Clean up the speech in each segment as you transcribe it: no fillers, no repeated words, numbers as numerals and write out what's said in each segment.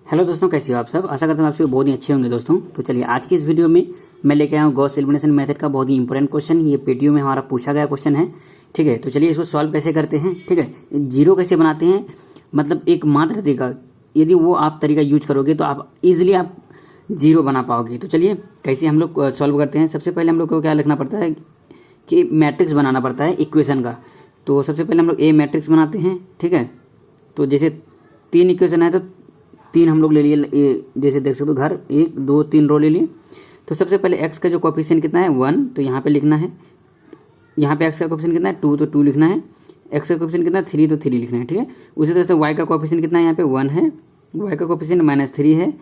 Hello दोस्तों, कैसे हो आप सब। आशा करता हूँ आप सभी बहुत ही अच्छे होंगे दोस्तों। तो चलिए आज की इस वीडियो में मैं लेके आया हूँ गॉस एलिमिनेशन मेथड का बहुत ही इंपॉर्टेंट क्वेश्चन। ये पीटीयू में हमारा पूछा गया क्वेश्चन है। ठीक है, तो चलिए इसको सॉल्व कैसे करते हैं। ठीक है, जीरो कैसे बनाते हैं, मतलब एक मात्र तरीका, यदि वो आप तरीका यूज करोगे तो आप इजिली आप जीरो बना पाओगे। तो चलिए कैसे हम लोग सॉल्व करते हैं। सबसे पहले हम लोग को क्या लिखना पड़ता है कि मैट्रिक्स बनाना पड़ता है इक्वेशन का। तो सबसे पहले हम लोग ए मैट्रिक्स बनाते हैं। ठीक है, तो जैसे 3 इक्वेशन है तो 3 हम लोग ले लिए, जैसे देख सकते हो घर 1 2 3 रो ले लिए। तो सबसे पहले एक्स का जो कोफिशिएंट कितना है 1, तो यहाँ पे लिखना है। यहाँ पे एक्स का कोफिशिएंट कितना है 2, तो 2 लिखना है। एक्स का कोफिशिएंट कितना है 3, तो 3 लिखना है। ठीक है, उसी तरह से वाई का कोफिशिएंट कितना है, यहाँ पे 1 है। वाई का कोफिशिएंट -3 है।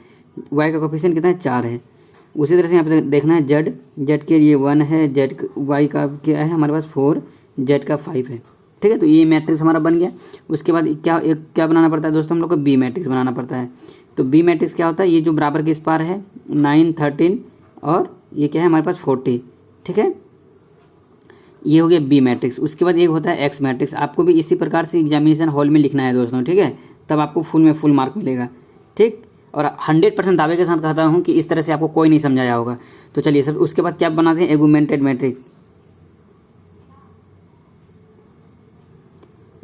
वाई का कोफिशिएंट कितना है 4 है। उसी तरह से यहाँ पे देखना है जेड के लिए 1 है, जेड वाई का क्या है हमारे पास 4, जेड का 5 है। ठीक है, तो ये मैट्रिक्स हमारा बन गया। उसके बाद क्या बनाना पड़ता है दोस्तों, हम लोग को बी मैट्रिक्स बनाना पड़ता है। तो बी मैट्रिक्स क्या होता है, ये जो बराबर के इस पार है 9 13 और ये क्या है हमारे पास 40। ठीक है, ये हो गया बी मैट्रिक्स। उसके बाद एक होता है एक्स मैट्रिक्स। आपको भी इसी प्रकार से एग्जामिनेशन हॉल में लिखना है दोस्तों। ठीक है, तब आपको फुल में फुल मार्क मिलेगा। ठीक, और 100% दावे के साथ कहता हूँ कि इस तरह से आपको कोई नहीं समझाया होगा। तो चलिए सब उसके बाद क्या बनाते हैं, एगुमेंटेड मैट्रिक्स।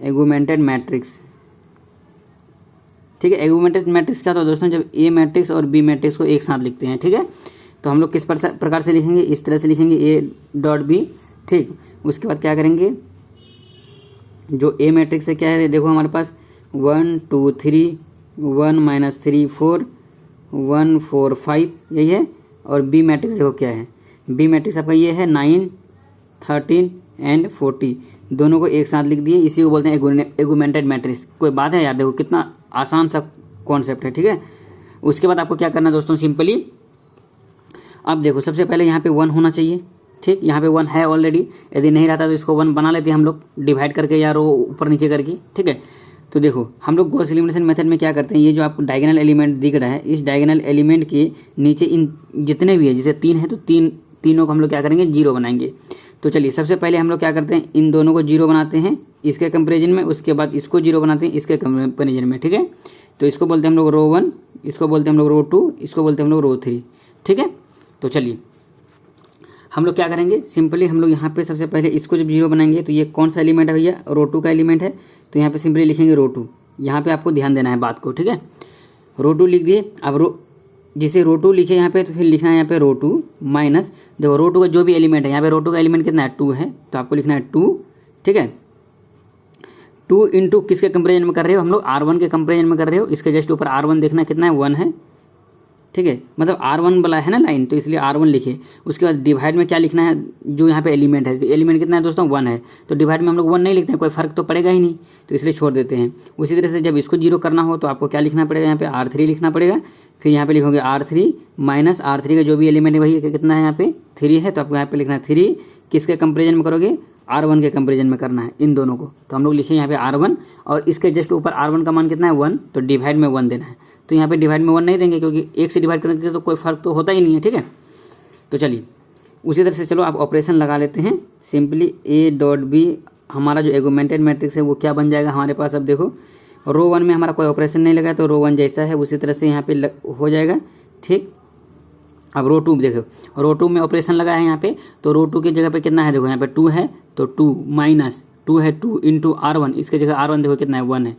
एगुमेंटेड मैट्रिक्स, ठीक है। एगुमेंटेड मैट्रिक्स क्या होता है दोस्तों, जब ए मैट्रिक्स और बी मैट्रिक्स को एक साथ लिखते हैं। ठीक है, तो हम लोग किस प्रकार से लिखेंगे, इस तरह से लिखेंगे ए डॉट बी। ठीक, उसके बाद क्या करेंगे, जो ए मैट्रिक्स है क्या है, देखो हमारे पास 1 2 3 1 -3 4 1 4 5 यही है। और बी मैट्रिक्स देखो क्या है, बी मैट्रिक्स आपका ये है 9 13 एंड 40, दोनों को एक साथ लिख दिए। इसी को बोलते हैं एगुमेंटेड मैट्रिक्स। कोई बात है यार, देखो कितना आसान सा कॉन्सेप्ट है। ठीक है, उसके बाद आपको क्या करना है दोस्तों, सिंपली अब देखो सबसे पहले यहाँ पे 1 होना चाहिए। ठीक, यहाँ पे 1 है ऑलरेडी, यदि नहीं रहता तो इसको 1 बना लेते हैं हम लोग डिवाइड करके या रो ऊपर नीचे करके। ठीक है, तो देखो हम लोग गॉस एलिमिनेशन मेथड में क्या करते हैं, ये जो आपको डायगोनल एलिमेंट दिख रहा है, इस डायगोनल एलिमेंट के नीचे इन जितने भी है, जैसे 3 है तो तीनों को हम लोग क्या करेंगे, जीरो बनाएंगे। तो चलिए सबसे पहले हम लोग क्या करते हैं, इन दोनों को जीरो बनाते हैं इसके कंपेरिजन में, उसके बाद इसको जीरो बनाते हैं इसके कंपेरिजन में। ठीक है, तो इसको बोलते हैं हम लोग रो 1, इसको बोलते हैं हम लोग रो 2, इसको बोलते हैं हम लोग रो 3। ठीक है, तो चलिए हम लोग क्या करेंगे, सिंपली हम लोग यहाँ पे सबसे पहले इसको जब जीरो बनाएंगे तो ये कौन सा एलिमेंट है भैया, रो 2 का एलिमेंट है। तो यहाँ पे सिंपली लिखेंगे रो 2। यहाँ पे आपको ध्यान देना है बात को। ठीक है, रो 2 लिख दिए। अब जिसे रो 2 लिखे यहाँ पे, तो फिर लिखना है यहाँ पे रो 2 माइनस, देखो रो 2 का जो भी एलिमेंट है, यहाँ पे रो 2 का एलिमेंट कितना है 2 है, तो आपको लिखना है 2। ठीक है, 2 इंटू किसके कंपेरिजन में कर रहे हो, हम लोग R1 के कंपेरिजन में कर रहे हो। इसके जस्ट ऊपर R1 देखना कितना है 1 है। ठीक है, मतलब R1 वाला है ना लाइन, तो इसलिए R1 लिखे। उसके बाद डिवाइड में क्या लिखना है, जो यहाँ पे एलिमेंट है, तो एलिमेंट कितना है दोस्तों 1 है, तो डिवाइड में हम लोग 1 नहीं लिखते हैं, कोई फर्क तो पड़ेगा ही नहीं, तो इसलिए छोड़ देते हैं। उसी तरह से जब इसको जीरो करना हो तो आपको क्या लिखना पड़ेगा, यहाँ पे R3 लिखना पड़ेगा। फिर यहाँ पे लिखोगे R3 माइनस R3 का जो भी एलिमेंट है वही कितना है, यहाँ पे 3 है, तो आपको यहाँ पे लिखना है 3 किसके कंपेरिजन में करोगे, R1 के कंपेरिजन में करना है इन दोनों को। तो हम लोग लिखे यहाँ पे R1 और इसके जस्ट ऊपर R1 का मान कितना है 1, तो डिवाइड में 1 देना है। तो यहाँ पे डिवाइड में 1 नहीं देंगे क्योंकि 1 से डिवाइड करने के तो कोई फर्क तो होता ही नहीं है। ठीक है, तो चलिए उसी तरह से चलो आप ऑपरेशन लगा लेते हैं। सिंपली ए डॉट बी, हमारा जो एगुमेंटेड मैट्रिक्स है वो क्या बन जाएगा हमारे पास। अब देखो रो 1 में हमारा कोई ऑपरेशन नहीं लगा, तो रो 1 जैसा है उसी तरह से यहाँ पे हो जाएगा। ठीक, अब रो 2 देखो, रो 2 में ऑपरेशन लगा है यहाँ पे, तो रो 2 की जगह पे कितना है, देखो यहाँ पे 2 है, तो 2 माइनस 2 है 2 इंटू R1, इसके जगह R1 देखो कितना है 1 है।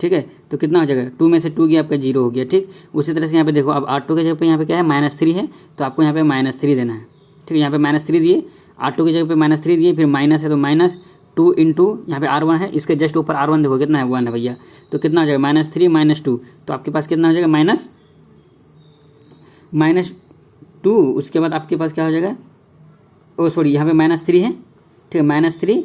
ठीक है, तो कितना हो जाएगा, 2 में से 2 गया आपका 0 हो गया। ठीक, उसी तरह से यहाँ पे देखो अब R2 के जगह पे यहाँ पे क्या है -3 है, तो आपको यहाँ पे -3 देना है। ठीक है, यहाँ पे -3 दिए, R2 की जगह पे -3 दिए, फिर माइनस है तो -2 इंटू यहाँ पे R1 है, इसके जस्ट ऊपर R1 देखो कितना है 1 है भैया, तो कितना हो जाएगा -3 -2, तो आपके पास कितना हो जाएगा -2। उसके बाद आपके पास क्या हो जाएगा, ओ सॉरी यहाँ पे -3 है। ठीक है, -3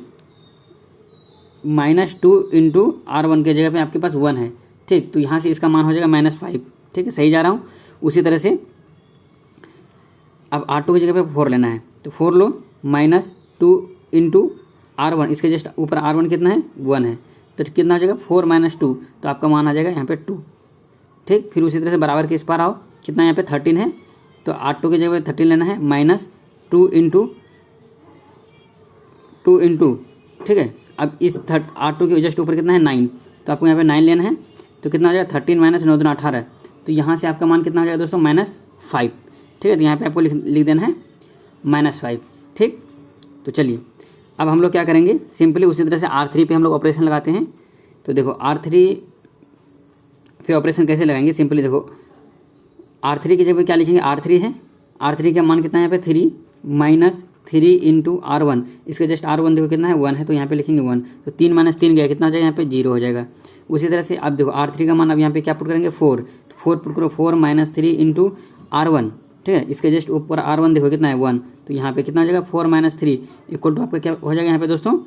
-2 इंटू R1 के जगह पे आपके पास 1 है। ठीक, तो यहाँ से इसका मान हो जाएगा -5। ठीक है, सही जा रहा हूँ। उसी तरह से अब R2 की जगह पे 4 लेना है, तो 4 लो, -2 इंटू R1, इसके जस्ट ऊपर R1 कितना है 1 है, तो कितना हो जाएगा 4 -2, तो आपका मान आ जाएगा यहाँ पे 2। ठीक, फिर उसी तरह से बराबर के इस पार आओ, कितना यहाँ पे 13 है, तो R2 की जगह पे 13 लेना है, -2 इंटू। ठीक है, अब इस R2 के जस्ट ऊपर कितना है 9, तो आपको यहाँ पे 9 लेना है, तो कितना हो जाएगा 13 माइनस 9 2 18, तो यहाँ से आपका मान कितना हो जाएगा दोस्तों, -5। ठीक है, तो यहाँ पे आपको लिख देना है -5। ठीक, तो चलिए अब हम लोग क्या करेंगे, सिंपली उसी तरह से R3 पे हम लोग ऑपरेशन लगाते हैं। तो देखो R3 पे ऑपरेशन कैसे लगाएंगे, सिंपली देखो R3 की जगह क्या लिखेंगे, R3 है, R3 का मान कितना है यहाँ पे 3 -3 इंटू R1, इसका जस्ट R1 देखो कितना है 1 है, तो यहाँ पे लिखेंगे 1, तो 3 - 3 गया, कितना हो जाएगा यहाँ पे 0 हो जाएगा। उसी तरह से अब देखो R3 का मान अब यहाँ पे क्या पुट करेंगे 4 पुट करो, 4 - 3 इंटू R1, ठीक है, इसके जस्ट ऊपर R1 देखो कितना है 1, तो यहाँ पे कितना हो जाएगा 4 - 3 इक्वल टू आपका क्या हो जाएगा यहाँ पे दोस्तों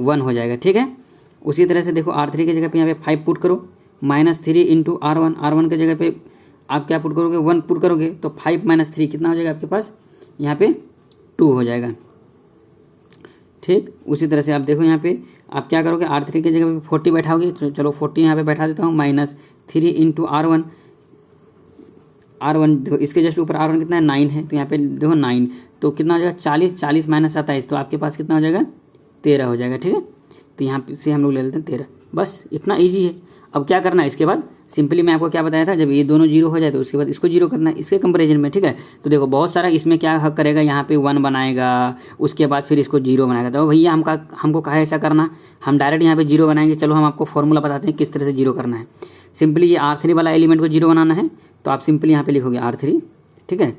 1 हो जाएगा। ठीक है, उसी तरह से देखो R3 की जगह पे यहाँ पे 5 पुट करो, -3 इंटू R1 की जगह पे आप क्या पुट करोगे 1 पुट करोगे, तो 5 - 3 कितना हो जाएगा आपके पास यहाँ पे 2 हो जाएगा। ठीक, उसी तरह से आप देखो यहाँ पे आप क्या करोगे, R3 की जगह पे 40 बैठाओगे, तो चलो 40 यहाँ पे बैठा देता हूँ, -3 इंटू R1 देखो इसके जस्ट ऊपर R1 कितना है 9 है, तो यहाँ पे देखो 9, तो कितना हो जाएगा 40 -27, तो आपके पास कितना हो जाएगा 13 हो जाएगा। ठीक है, तो यहाँ से हम लोग ले लेते हैं 13, बस इतना ईजी है। अब क्या करना है इसके बाद, सिंपली मैं आपको क्या बताया था, जब ये दोनों 0 हो जाए तो उसके बाद इसको 0 करना है इसके कंपैरिजन में। ठीक है, तो देखो बहुत सारा इसमें क्या हक करेगा, यहाँ पे 1 बनाएगा, उसके बाद फिर इसको 0 बनाएगा। तो भैया हमको कहा ऐसा करना, हम डायरेक्ट यहाँ पे 0 बनाएंगे। चलो हम आपको फॉर्मूला बताते हैं किस तरह से 0 करना है। सिंपली ये R3 वाला एलिमेंट को 0 बनाना है, तो आप सिंपली यहाँ पे लिखोगे R3, ठीक है,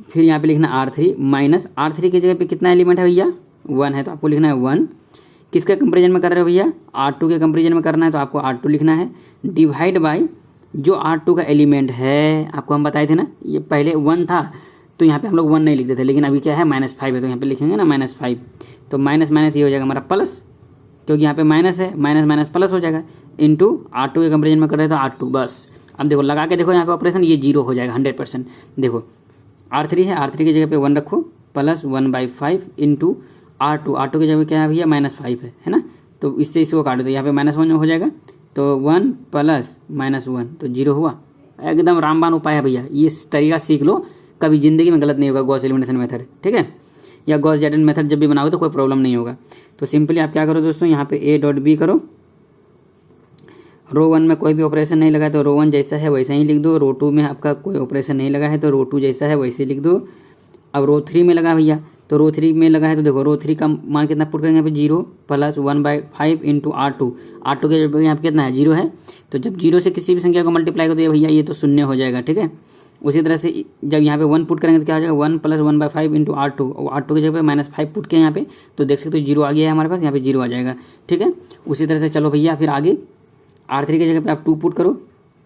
फिर यहाँ पे लिखना R3 माइनस R3 की जगह पे कितना एलिमेंट है भैया 1 है, तो आपको लिखना है 1। किसके कंपेरिजन में कर रहे हो भैया, R2 के कंपेरिजन में करना है, तो आपको R2 लिखना है, डिवाइड बाय जो R2 का एलिमेंट है, आपको हम बताए थे ना, ये पहले 1 था तो यहाँ पे हम लोग 1 नहीं लिखते थे, लेकिन अभी क्या है -5 है, तो यहाँ पे लिखेंगे ना -5, तो माइनस माइनस ये हो जाएगा हमारा प्लस, क्योंकि यहाँ पे माइनस है, माइनस माइनस प्लस हो जाएगा, इंटू R2 के कंपेरिजन में कर रहे हैं तो R2 बस। अब देखो लगा के देखो यहाँ पे ऑपरेशन, ये 0 हो जाएगा 100%। देखो R3 है, R3 की जगह पे 1 रखो, प्लस 1/5 इंटू R2 की जगह क्या है भैया -5 है ना, तो इससे इसको काटो तो यहाँ पे -1 हो जाएगा, तो 1 प्लस -1 तो 0 हुआ। एकदम रामबान उपाय है भैया, ये तरीका सीख लो, कभी जिंदगी में गलत नहीं होगा गॉस एलिमिनेशन मेथड। ठीक है, या गॉस जॉर्डन मेथड जब भी बनाओगे तो कोई प्रॉब्लम नहीं होगा। तो सिंपली आप क्या करो दोस्तों, यहाँ पे A.B करो, रो 1 में कोई भी ऑपरेशन नहीं लगा है तो रो 1 जैसा है वैसा ही लिख दो, रो 2 में आपका कोई ऑपरेशन नहीं लगा है तो रो 2 जैसा है वैसे लिख दो। अब रो 3 में लगा भैया, तो रो 3 में लगा है तो देखो रो 3 का मान कितना पुट करेंगे यहाँ पे 0 प्लस 1/5 इंटू R2 के यहाँ पे कितना है 0 है, तो जब 0 से किसी भी संख्या को मल्टीप्लाई कर दो भैया ये तो 0 हो जाएगा। ठीक है, उसी तरह से जब यहाँ पे 1 पुट करेंगे तो क्या हो जाएगा 1 प्लस 1/5 इंटू R2, और R2 की जगह पे -5 पुट किया यहाँ पे, तो देख सकते हो 0 आ गया है हमारे पास, यहाँ पे 0 आ जाएगा। ठीक है, उसी तरह से चलो भैया फिर आगे R3 की जगह पे आप 2 पुट करो,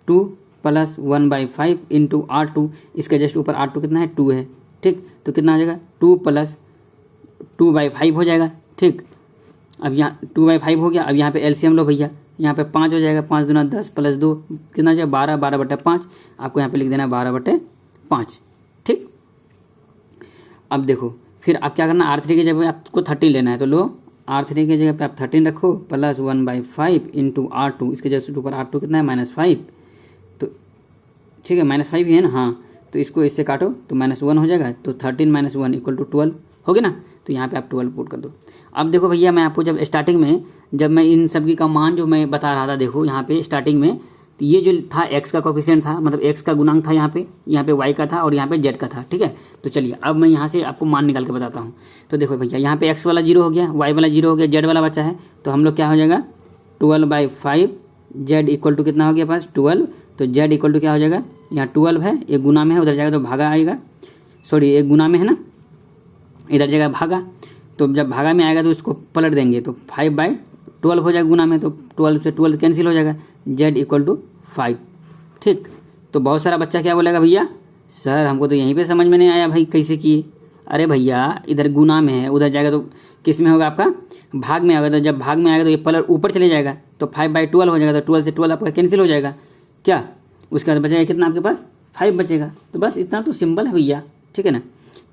2 प्लस 1/5 इंटू R2, इसके जस्ट ऊपर R2 कितना है 2 है। ठीक, तो कितना आ जाएगा 2 प्लस 2/5 हो जाएगा। ठीक, अब यहाँ 2/5 हो गया, अब यहाँ पे एलसीएम लो भैया, यहाँ पे 5 हो जाएगा, 5 दूना 10 प्लस 2 कितना हो जाएगा 12, 12/5 आपको यहाँ पे लिख देना है 12/5। ठीक, अब देखो फिर आप क्या करना, R3 की जगह पे आपको 13 लेना है, तो लो R3 की जगह पे आप 13 रखो, प्लस 1/5 इंटू R2, इसके जस्ट ऊपर R2 कितना है -5, तो ठीक है -5 ही है ना, हाँ, तो इसको इससे काटो तो -1 हो जाएगा, तो 13 - 1 इक्वल टू 12 हो गया ना, तो यहाँ पे आप 12 पुट कर दो। अब देखो भैया मैं आपको जब स्टार्टिंग में जब मैं इन सभी का मान जो मैं बता रहा था, देखो यहाँ पे स्टार्टिंग में तो ये जो था x का कोफिशिएंट था, मतलब x का गुणांक था, यहाँ पे y का था और यहाँ पे z का था। ठीक है, तो चलिए अब मैं यहाँ से आपको मान निकाल के बताता हूँ। तो देखो भैया यहाँ पे x वाला 0 हो गया, y वाला 0 हो गया, z वाला बचा है, तो हम लोग क्या हो जाएगा 12/5 z इक्वल टू कितना हो गया पास 12, तो z इक्वल टू क्या हो जाएगा, यहाँ 12 है, एक गुना में है, उधर जाएगा तो भागा आएगा, सॉरी एक गुना में है ना, इधर जाएगा भागा, तो जब भागा में आएगा तो इसको पलट देंगे तो 5/12 हो जाएगा गुना में, तो 12 से 12 कैंसिल हो जाएगा, z इक्वल टू 5। ठीक, तो बहुत सारा बच्चा क्या बोलेगा भैया सर हमको तो यहीं पे समझ में नहीं आया भाई कैसे किए। अरे भैया इधर गुना में है, उधर जाएगा तो किस में होगा आपका भाग में आएगा, तो जब भाग में आएगा तो ये पलट ऊपर चले जाएगा तो 5/12 हो जाएगा, तो 12 से 12 आपका कैंसिल हो जाएगा क्या, उसके बाद बचेगा कितना आपके पास 5 बचेगा। तो बस इतना तो सिंपल है भैया। ठीक है ना,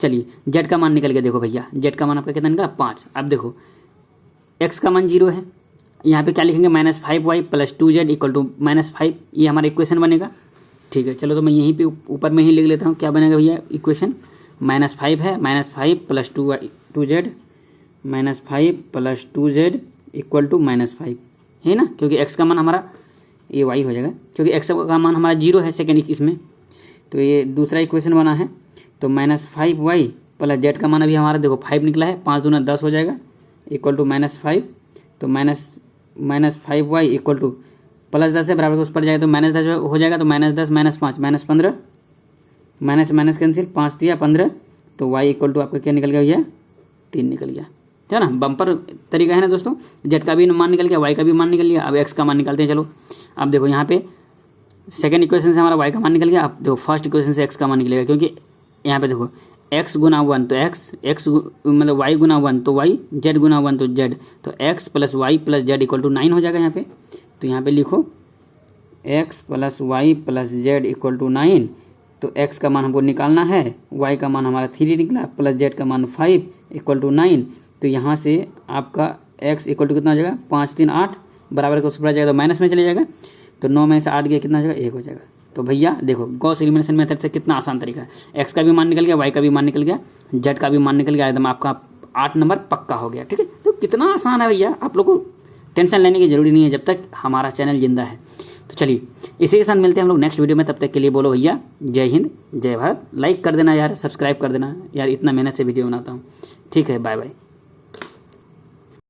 चलिए जेड का मान निकल के देखो भैया, जेड का मान आपका कितना निकला 5। अब देखो एक्स का मान 0 है, यहाँ पे क्या लिखेंगे -5y plus 2z equal to -5, ये हमारा इक्वेशन बनेगा। ठीक है, चलो तो मैं यहीं पे ऊपर में ही लिख लेता हूँ, क्या बनेगा भैया इक्वेशन, -5 है, -5 plus 2z, -5 plus 2z equal to -5 है ना, क्योंकि x का मान हमारा ये वाई हो जाएगा, क्योंकि एक्स का मान हमारा 0 है सेकेंड इसमें। तो ये दूसरा इक्वेशन बना है। तो -5y प्लस जेड का मान अभी हमारा देखो 5 निकला है, 5 दूना 10 हो जाएगा, इक्वल टू -5। तो -5y इक्वल टू +10 है बराबर उस पर जाएगा तो -10 हो जाएगा। तो -10 -5 -15, माइनस कैंसिल, 5 दिया 15। तो y इक्वल टू आपका क्या निकल गया भैया, 3 निकल गया, है ना। बम्पर तरीका है ना दोस्तों। जेड का भी मान निकल गया, वाई का भी मान निकल गया। अब एक्स का मान निकालते हैं। चलो अब देखो यहाँ पे सेकंड इक्वेशन से हमारा वाई का मान निकल गया। अब देखो फर्स्ट इक्वेशन से एक्स का मान निकलेगा, क्योंकि यहाँ पे देखो x गुना 1 तो x मतलब y गुना 1 तो y, z गुना 1 तो z। तो x plus y plus z equal to 9 हो जाएगा यहाँ पे। तो यहाँ पे लिखो x plus y plus z equal to 9। तो x का मान हमको निकालना है, y का मान हमारा 3 निकला, प्लस z का मान 5 इक्वल टू 9। तो यहाँ से आपका x इक्वल टू कितना हो जाएगा, 5 3 8 बराबर का ऊपर जाएगा तो माइनस में चले जाएगा। तो 9 में से 8 गया कितना हो जाएगा, 1 हो जाएगा। तो भैया देखो गॉस एलिमिनेशन मेथड से कितना आसान तरीका है। एक्स का भी मान निकल गया, वाई का भी मान निकल गया, जेड का भी मान निकल गया, एकदम आपका 8 नंबर पक्का हो गया। ठीक है, तो कितना आसान है भैया, आप लोग को टेंशन लेने की जरूरी नहीं है जब तक हमारा चैनल जिंदा है। तो चलिए इसी के साथ मिलते हैं हम लोग नेक्स्ट वीडियो में। तब तक के लिए बोलो भैया जय हिंद जय भारत। लाइक कर देना यार, सब्सक्राइब कर देना यार, इतना मेहनत से वीडियो बनाता हूँ। ठीक है, बाय बाय।